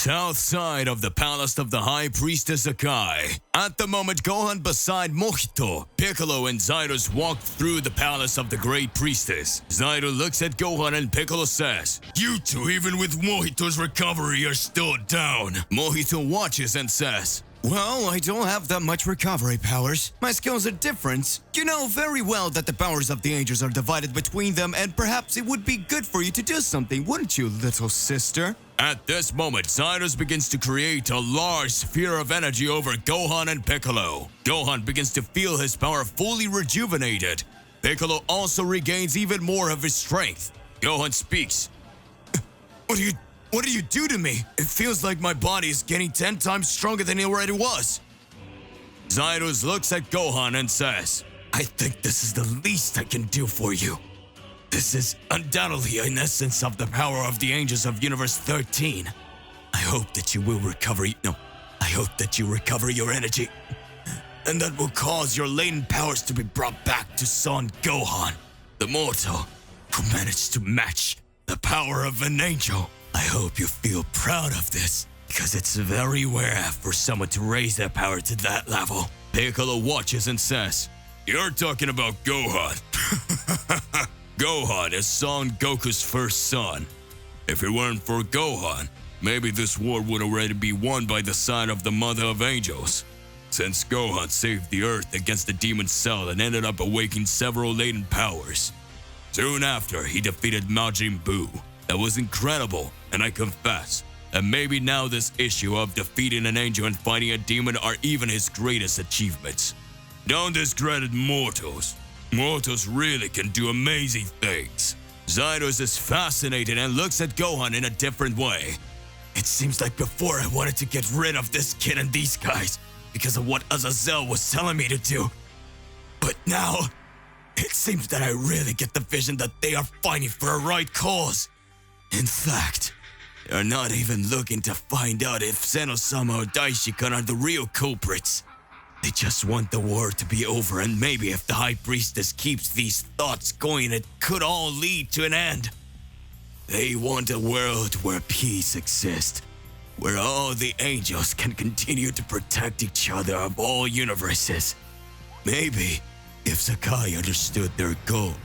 South side of the palace of the High Priestess Akai. At the moment, Gohan beside Mojito, Piccolo and Zaidos walk through the palace of the Great Priestess. Zaido looks at Gohan and Piccolo says, "You two, even with Mojito's recovery, are still down." Mojito watches and says, "Well, I don't have that much recovery powers. My skills are different. You know very well that the powers of the angels are divided between them, and perhaps it would be good for you to do something, wouldn't you, little sister?" At this moment, Zaidos begins to create a large sphere of energy over Gohan and Piccolo. Gohan begins to feel his power fully rejuvenated. Piccolo also regains even more of his strength. Gohan speaks. What do you do to me? It feels like my body is getting 10 times stronger than it already was." Zaidos looks at Gohan and says, "I think this is the least I can do for you. This is undoubtedly an essence of the power of the angels of Universe 13. I hope that you will recover. I hope that you recover your energy, and that will cause your latent powers to be brought back to Son Gohan, the mortal who managed to match the power of an angel. I hope you feel proud of this, because it's very rare for someone to raise their power to that level." Piccolo watches and says, "You're talking about Gohan." Gohan is Son Goku's first son. If it weren't for Gohan, maybe this war would already be won by the side of the Mother of Angels. Since Gohan saved the Earth against the Demon Cell and ended up awakening several latent powers. Soon after, he defeated Majin Buu. That was incredible, and I confess that maybe now this issue of defeating an angel and fighting a demon are even his greatest achievements. Don't discredit mortals. Mortals really can do amazing things. Zaidos is fascinated and looks at Gohan in a different way. It seems like before I wanted to get rid of this kid and these guys because of what Azazel was telling me to do. But now, it seems that I really get the vision that they are fighting for a right cause. In fact, they're not even looking to find out if Zeno-sama or Daishikan are the real culprits. They just want the war to be over, and maybe if the High Priestess keeps these thoughts going, it could all lead to an end. They want a world where peace exists, where all the angels can continue to protect each other of all universes. Maybe if Sakai understood their goal,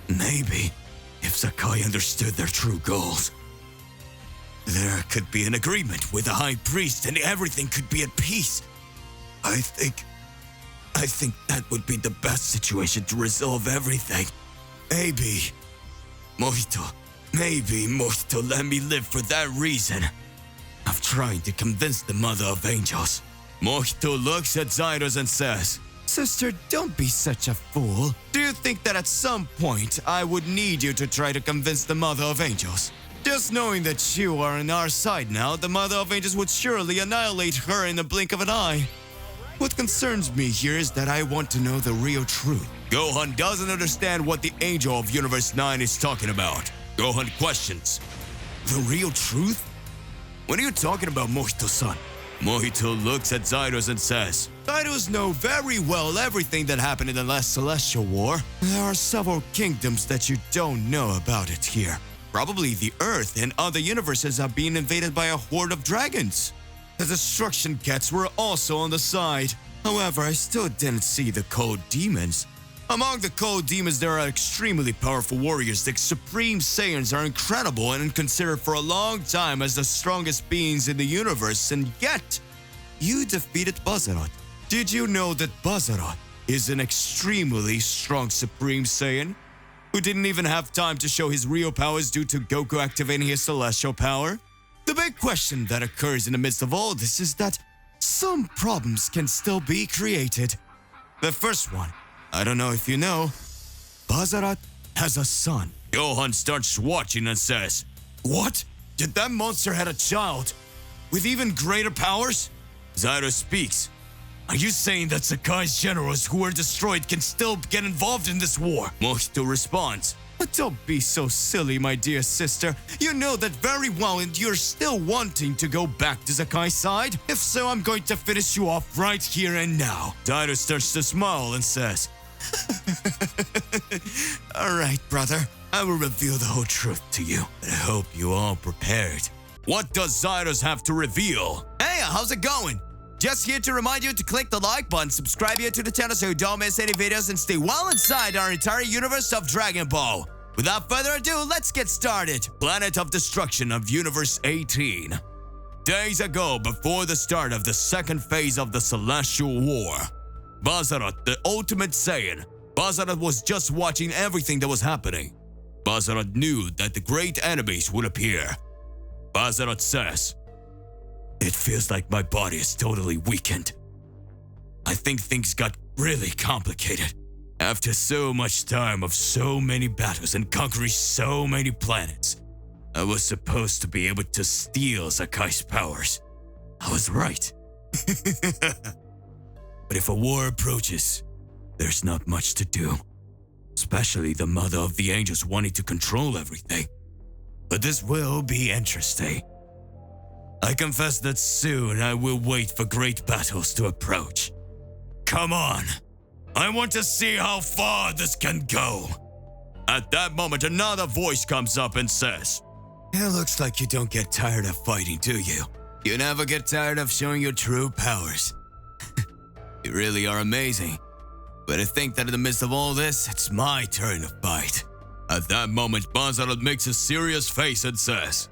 Maybe if Sakai understood their true goals, there could be an agreement with the High Priest and everything could be at peace. I think that would be the best situation to resolve everything. Maybe Mojito let me live for that reason of trying to convince the Mother of Angels." Mojito looks at Zaidos and says, "Sister, don't be such a fool. Do you think that at some point I would need you to try to convince the Mother of Angels? Just knowing that you are on our side now, the Mother of Angels would surely annihilate her in the blink of an eye. What concerns me here is that I want to know the real truth." Gohan doesn't understand what the Angel of Universe 9 is talking about. Gohan questions, "The real truth? What are you talking about, Mojito-san?" Mojito looks at Zaidos and says, "Zaidos know very well everything that happened in the last Celestial War. There are several kingdoms that you don't know about it here. Probably the Earth and other universes are being invaded by a horde of dragons. The destruction cats were also on the side. However, I still didn't see the cold demons. Among the cold demons, there are extremely powerful warriors. The Supreme Saiyans are incredible and considered for a long time as the strongest beings in the universe, and yet, you defeated Bazarat. Did you know that Bazarat is an extremely strong Supreme Saiyan who didn't even have time to show his real powers due to Goku activating his celestial power? The big question that occurs in the midst of all this is that some problems can still be created. The first one, I don't know if you know, Bazarat has a son." Gohan starts watching and says, "What? Did that monster have a child with even greater powers?" Zaidos speaks, "Are you saying that Sakai's generals who were destroyed can still get involved in this war?" Mojito responds, "But don't be so silly, my dear sister. You know that very well and you're still wanting to go back to Sakai's side. If so, I'm going to finish you off right here and now." Zaidos starts to smile and says, "All right, brother. I will reveal the whole truth to you, but I hope you are prepared. What does Zairos have to reveal? Hey, how's it going? Just here to remind you to click the like button, subscribe here to the channel so you don't miss any videos, and stay well inside our entire universe of Dragon Ball. Without further ado, let's get started. Planet of Destruction of Universe 18. Days ago, before the start of the second phase of the Celestial War, Bazarat, the ultimate Saiyan, Bazarat was just watching everything that was happening. Bazarat knew that the great enemies would appear. Bazarat says, "It feels like my body is totally weakened. I think things got really complicated. After so much time of so many battles and conquering so many planets, I was supposed to be able to steal Sakai's powers. I was right. But if a war approaches, there's not much to do. Especially the mother of the angels wanting to control everything. But this will be interesting. I confess that soon I will wait for great battles to approach. Come on, I want to see how far this can go." At that moment, another voice comes up and says, "It looks like you don't get tired of fighting, do you? You never get tired of showing your true powers. You really are amazing. But I think that in the midst of all this, it's my turn to fight." At that moment, Bazarat makes a serious face and says,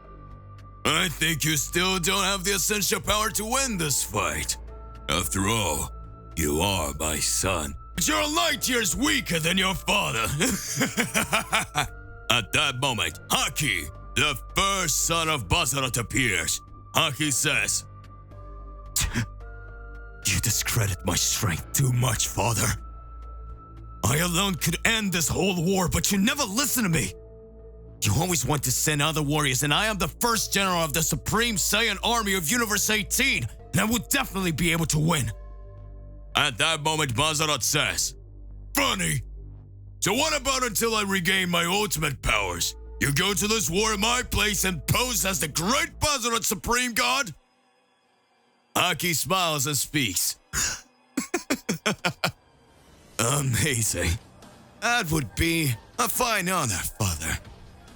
"I think you still don't have the essential power to win this fight. After all, you are my son. But you're light years weaker than your father." At that moment, Haki, the first son of Bazarat, appears. Haki says, "You discredit my strength too much, father. I alone could end this whole war, but you never listen to me. You always want to send other warriors, and I am the first general of the Supreme Saiyan Army of Universe 18, and I will definitely be able to win." At that moment, Bazarat says, "Funny. So what about until I regain my ultimate powers? You go to this war in my place and pose as the great Bazarat Supreme God?" Haki smiles and speaks. "Amazing. That would be a fine honor, father.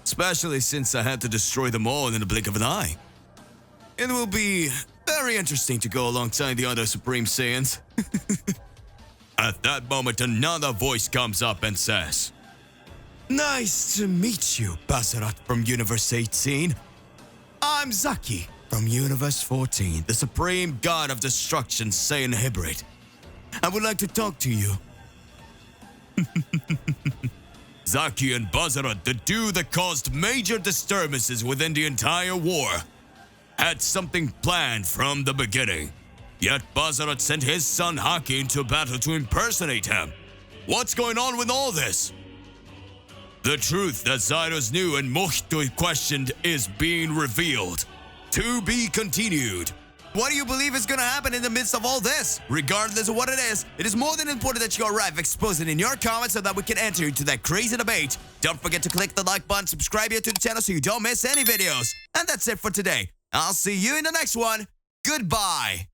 Especially since I had to destroy them all in the blink of an eye. It will be very interesting to go alongside the other Supreme Saiyans." At that moment, another voice comes up and says, "Nice to meet you, Bazarat from Universe 18. I'm Zaki from Universe 14, the Supreme God of Destruction Saiyan Hybrid. I would like to talk to you." Zaki and Bazarat, the two that caused major disturbances within the entire war, had something planned from the beginning. Yet Bazarat sent his son Haki into battle to impersonate him. What's going on with all this? The truth that Zairos knew and Mohito questioned is being revealed. To be continued. What do you believe is gonna happen in the midst of all this? Regardless of what it is more than important that you arrive, expose it in your comments so that we can enter into that crazy debate. Don't forget to click the like button, subscribe here to the channel so you don't miss any videos. And that's it for today. I'll see you in the next one. Goodbye.